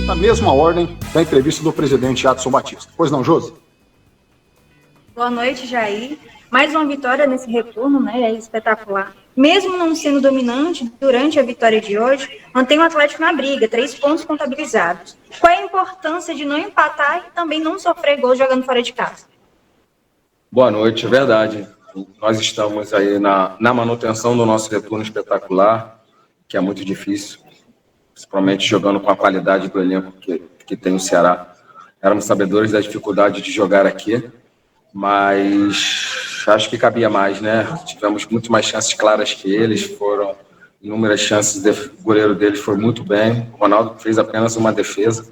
na mesma ordem da entrevista do presidente Adson Batista. Pois não, Josi? Boa noite, Jair. Mais uma vitória nesse retorno, né? É espetacular. Mesmo não sendo dominante durante a vitória de hoje, mantém o Atlético na briga, 3 pontos contabilizados. Qual é a importância de não empatar e também não sofrer gols jogando fora de casa? Boa noite, é verdade. Nós estamos aí na manutenção do nosso retorno espetacular, que é muito difícil, principalmente jogando com a qualidade do elenco que tem o Ceará. Éramos sabedores da dificuldade de jogar aqui, mas acho que cabia mais, né? Tivemos muito mais chances claras que eles, foram inúmeras chances, o goleiro deles foi muito bem, o Ronaldo fez apenas uma defesa,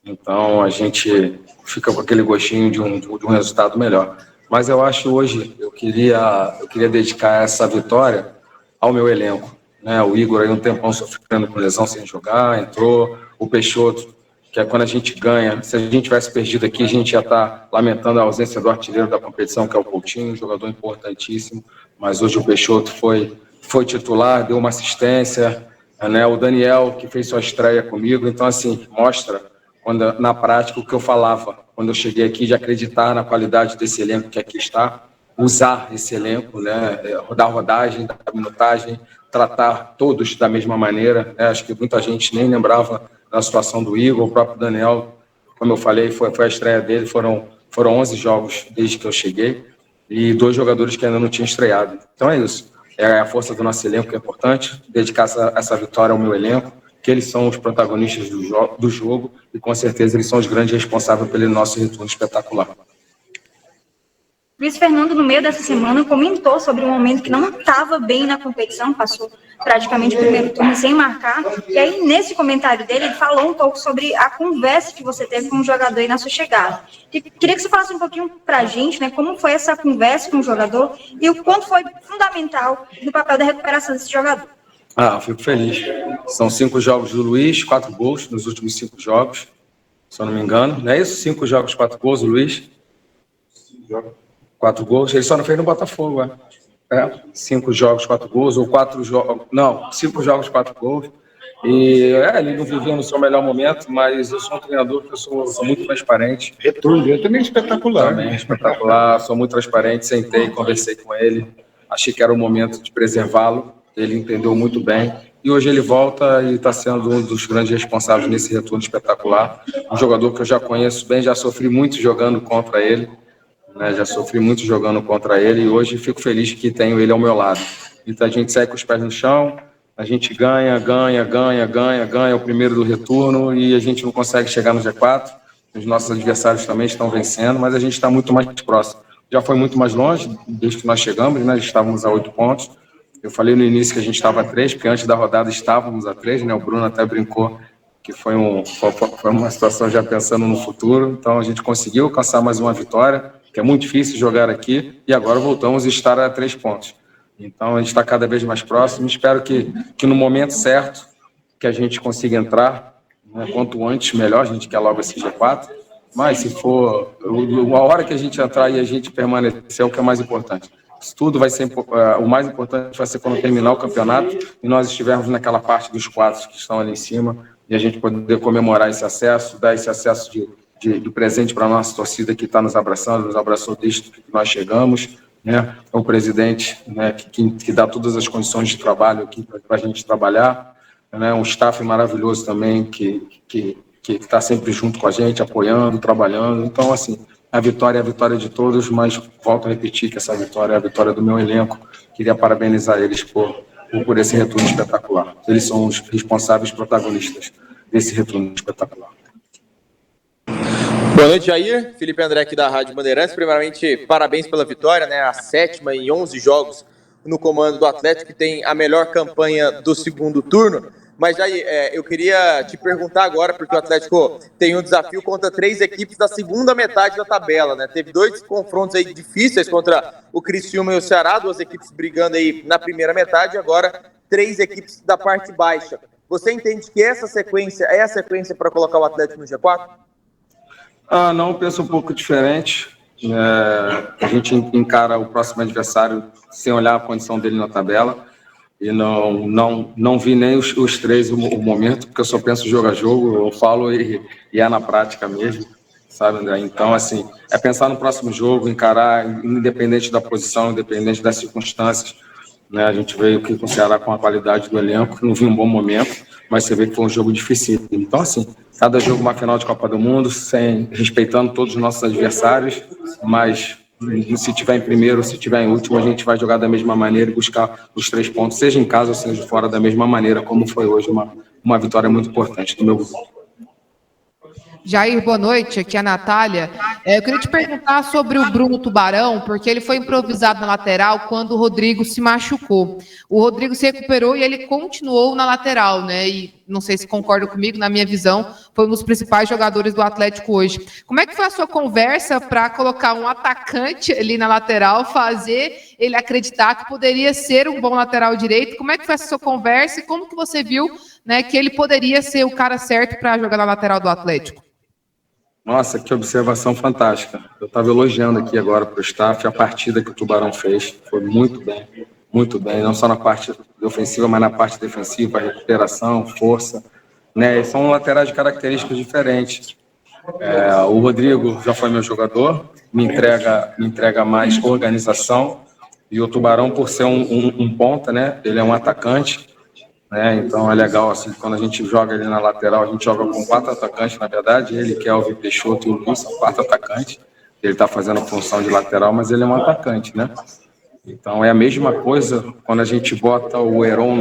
então a gente fica com aquele gostinho de um resultado melhor. Mas eu acho hoje, eu queria dedicar essa vitória ao meu elenco, né? O Igor aí um tempão sofrendo com lesão sem jogar, entrou, o Peixoto, que é quando a gente ganha, se a gente tivesse perdido aqui, a gente ia estar lamentando a ausência do artilheiro da competição, que é o Coutinho, um jogador importantíssimo, mas hoje o Peixoto foi titular, deu uma assistência, né? O Daniel, que fez sua estreia comigo, então assim, mostra na prática o que eu falava, quando eu cheguei aqui, de acreditar na qualidade desse elenco que aqui está, usar esse elenco, né? Dar rodagem, dar minutagem, tratar todos da mesma maneira, né? Acho que muita gente nem lembrava da situação do Igor, o próprio Daniel, como eu falei, foi a estreia dele, foram 11 jogos desde que eu cheguei, e 2 jogadores que ainda não tinham estreado. Então é isso, é a força do nosso elenco que é importante, dedicar essa vitória ao meu elenco, que eles são os protagonistas do jogo, e com certeza eles são os grandes responsáveis pelo nosso retorno espetacular. Luiz Fernando, no meio dessa semana, comentou sobre um momento que não estava bem na competição, passou praticamente o primeiro turno sem marcar, e aí, nesse comentário dele, ele falou um pouco sobre a conversa que você teve com o jogador aí na sua chegada. Queria que você falasse um pouquinho para a gente, né, como foi essa conversa com o jogador e o quanto foi fundamental no papel da recuperação desse jogador. Fico feliz. São 5 jogos do Luiz, 4 gols nos últimos 5 jogos, se eu não me engano. Não é isso? 5 jogos, 4 gols, o Luiz? 4 gols. Ele só não fez no Botafogo, 5 jogos, 4 gols, ou 4 jogos... Não, 5 jogos, 4 gols. E ele não vivia no seu melhor momento, mas eu sou um treinador que eu sou muito transparente. Retorno dele também é espetacular. Também espetacular, sou muito transparente, sentei, conversei com ele, achei que era o momento de preservá-lo, ele entendeu muito bem, e hoje ele volta e está sendo um dos grandes responsáveis nesse retorno espetacular. Um jogador que eu já conheço bem, já sofri muito jogando contra ele, né? E hoje fico feliz que tenho ele ao meu lado. Então a gente sai com os pés no chão, a gente ganha o primeiro do retorno e a gente não consegue chegar no G4. Os nossos adversários também estão vencendo, mas a gente está muito mais próximo. Já foi muito mais longe desde que nós chegamos, né? Estávamos a 8 pontos. Eu falei no início que a gente estava a 3, porque antes da rodada estávamos a 3, né? O Bruno até brincou que foi uma situação já pensando no futuro. Então a gente conseguiu alcançar mais uma vitória, que é muito difícil jogar aqui, e agora voltamos a estar a 3 pontos. Então a gente está cada vez mais próximo. Espero que no momento certo que a gente consiga entrar, né? Quanto antes, melhor. A gente quer logo esse G4. Mas se for a hora que a gente entrar e a gente permanecer, é o que é mais importante. Isso tudo vai ser o mais importante vai ser quando terminar o campeonato e nós estivermos naquela parte dos 4 que estão ali em cima e a gente poder comemorar esse acesso, dar esse acesso de presente para a nossa torcida que está nos abraçou desde que nós chegamos, né? O presidente, né, que dá todas as condições de trabalho aqui para a gente trabalhar, né? Um staff maravilhoso também que está sempre junto com a gente, apoiando, trabalhando. Então, assim, a vitória é a vitória de todos, mas volto a repetir que essa vitória é a vitória do meu elenco. Queria parabenizar eles por esse retorno espetacular. Eles são os responsáveis protagonistas desse retorno espetacular. Boa noite, Jair. Felipe André aqui da Rádio Bandeirantes. Primeiramente, parabéns pela vitória, né? A 7ª em 11 jogos no comando do Atlético, que tem a melhor campanha do segundo turno. Mas, Jair, eu queria te perguntar agora, porque o Atlético tem um desafio contra 3 equipes da segunda metade da tabela, né? Teve 2 confrontos aí difíceis contra o Criciúma e o Ceará, 2 equipes brigando aí na primeira metade, agora 3 equipes da parte baixa. Você entende que essa sequência é a sequência para colocar o Atlético no G4? Não, penso um pouco diferente. A gente encara o próximo adversário sem olhar a condição dele na tabela. e não vi nem os três o momento, porque eu só penso jogo a jogo, eu falo e é na prática mesmo, sabe, André? Então, assim, é pensar no próximo jogo, encarar, independente da posição, independente das circunstâncias, né? A gente veio aqui com o Ceará com a qualidade do elenco, não vi um bom momento, mas você vê que foi um jogo difícil. Então, assim, cada jogo uma final de Copa do Mundo, respeitando todos os nossos adversários, mas se tiver em primeiro, se tiver em último, a gente vai jogar da mesma maneira e buscar os 3 pontos, seja em casa ou seja fora, da mesma maneira, como foi hoje, uma vitória muito importante do meu grupo. Jair, boa noite, aqui é a Natália. Eu queria te perguntar sobre o Bruno Tubarão, porque ele foi improvisado na lateral quando o Rodrigo se machucou. O Rodrigo se recuperou e ele continuou na lateral, né? E não sei se concorda comigo, na minha visão, foi um dos principais jogadores do Atlético hoje. Como é que foi a sua conversa para colocar um atacante ali na lateral, fazer ele acreditar que poderia ser um bom lateral direito? Como é que foi essa sua conversa e como que você viu, né, que ele poderia ser o cara certo para jogar na lateral do Atlético? Nossa, que observação fantástica. Eu estava elogiando aqui agora para o staff a partida que o Tubarão fez. Foi muito bem, não só na parte ofensiva, mas na parte defensiva, recuperação, força, né? São laterais de características diferentes. O Rodrigo já foi meu jogador, me entrega mais organização, e o Tubarão, por ser um ponta, né? Ele é um atacante. Então é legal, assim, quando a gente joga ali na lateral, a gente joga com 4 atacantes, na verdade, ele, Kelvin, Peixoto e o Luiz são 4 atacantes, ele está fazendo a função de lateral, mas ele é um atacante, né? Então é a mesma coisa quando a gente bota o Heron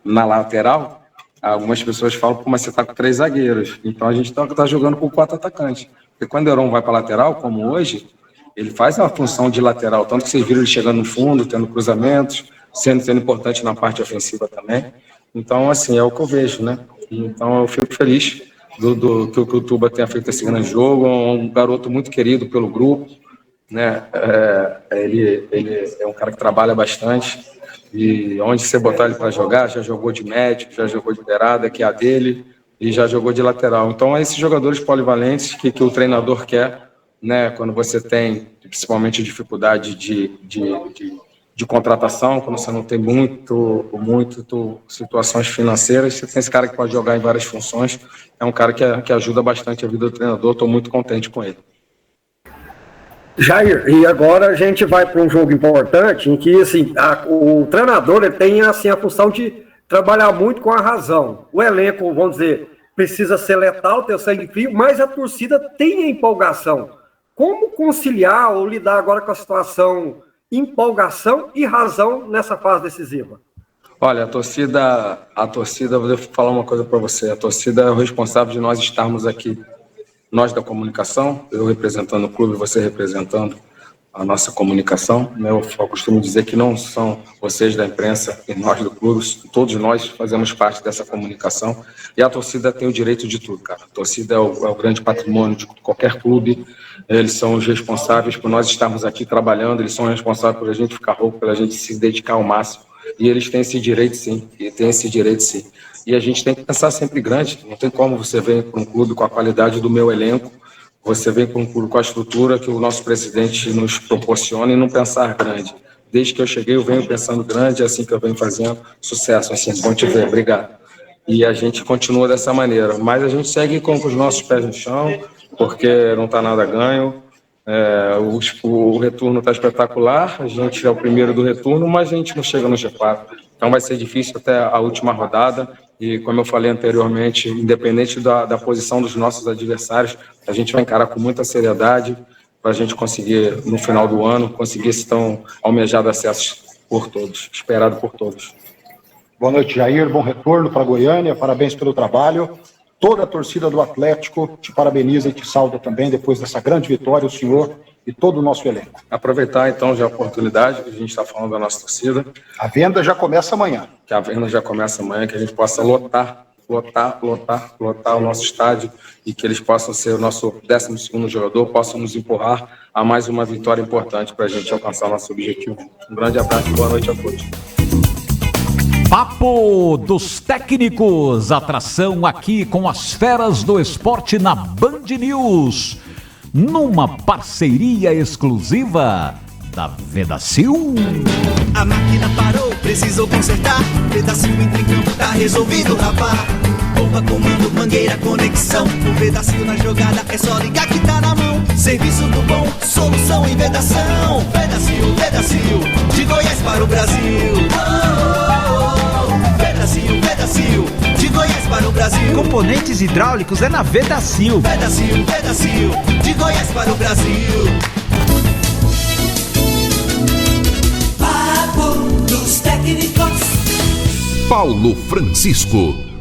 na lateral, algumas pessoas falam, mas você está com 3 zagueiros, então a gente está jogando com 4 atacantes, porque quando o Heron vai para a lateral, como hoje, ele faz a função de lateral, tanto que vocês viram ele chegando no fundo, tendo cruzamentos, sendo importante na parte ofensiva também. Então, assim, é o que eu vejo, né? Então, eu fico feliz que o Tuba tenha feito esse grande jogo. É um garoto muito querido pelo grupo, né? Ele é um cara que trabalha bastante e onde você botar ele para jogar, já jogou de médio, já jogou de beirada, que é a dele, e já jogou de lateral. Então, é esses jogadores polivalentes que o treinador quer, né? Quando você tem, principalmente, dificuldade de contratação, quando você não tem muito situações financeiras, você tem esse cara que pode jogar em várias funções, é um cara que ajuda bastante a vida do treinador, estou muito contente com ele. Jair, e agora a gente vai para um jogo importante, em que assim, o treinador ele tem assim, a função de trabalhar muito com a razão. O elenco, vamos dizer, precisa ser letal, ter o sangue frio, mas a torcida tem a empolgação. Como conciliar ou lidar agora com a situação empolgação e razão nessa fase decisiva? Olha, a torcida, vou falar uma coisa para você, a torcida é o responsável de nós estarmos aqui, nós da comunicação, eu representando o clube, você representando a nossa comunicação, né? Eu costumo dizer que não são vocês da imprensa e nós do clube, todos nós fazemos parte dessa comunicação, e a torcida tem o direito de tudo, cara. A torcida é o grande patrimônio de qualquer clube, eles são os responsáveis por nós estarmos aqui trabalhando, eles são responsáveis por a gente ficar rouco, pela gente se dedicar ao máximo, e eles têm esse direito sim, e a gente tem que pensar sempre grande, não tem como você vir para um clube com a qualidade do meu elenco, você vem para um clube com a estrutura que o nosso presidente nos proporciona e não pensar grande. Desde que eu cheguei, eu venho pensando grande, é assim que eu venho fazendo. Sucesso, assim, bom te ver, obrigado. E a gente continua dessa maneira, mas a gente segue com os nossos pés no chão, porque não está nada ganho. O retorno está espetacular, a gente é o primeiro do retorno, mas a gente não chega no G4. Então vai ser difícil até a última rodada. E como eu falei anteriormente, independente da posição dos nossos adversários, a gente vai encarar com muita seriedade para a gente conseguir, no final do ano, conseguir esse tão almejado acesso por todos, esperado por todos. Boa noite, Jair. Bom retorno para Goiânia. Parabéns pelo trabalho. Toda a torcida do Atlético te parabeniza e te sauda também depois dessa grande vitória, o senhor e todo o nosso elenco. Aproveitar, então, já a oportunidade que a gente está falando da nossa torcida. A venda já começa amanhã. Que a venda já começa amanhã, que a gente possa lotar o nosso estádio e que eles possam ser o nosso 12º jogador, possam nos empurrar a mais uma vitória importante para a gente alcançar o nosso objetivo. Um grande abraço e boa noite a todos. Papo dos Técnicos, atração aqui com as feras do esporte na Band News, numa parceria exclusiva da Vedacil. A máquina parou, precisou consertar. Vedacil entra em campo, tá resolvido, rapá. Bomba, comando, mangueira, conexão. O Vedacil na jogada, é só ligar que tá na mão. Serviço do bom, solução em vedação. Vedacil, Vedacil, de Goiás para o Brasil. Vedacil, Vedacil, de Goiás para o Brasil. Componentes hidráulicos é na Vedacil. Vedacil, Vedacil, de Goiás para o Brasil. Papo dos técnicos. Paulo Francisco.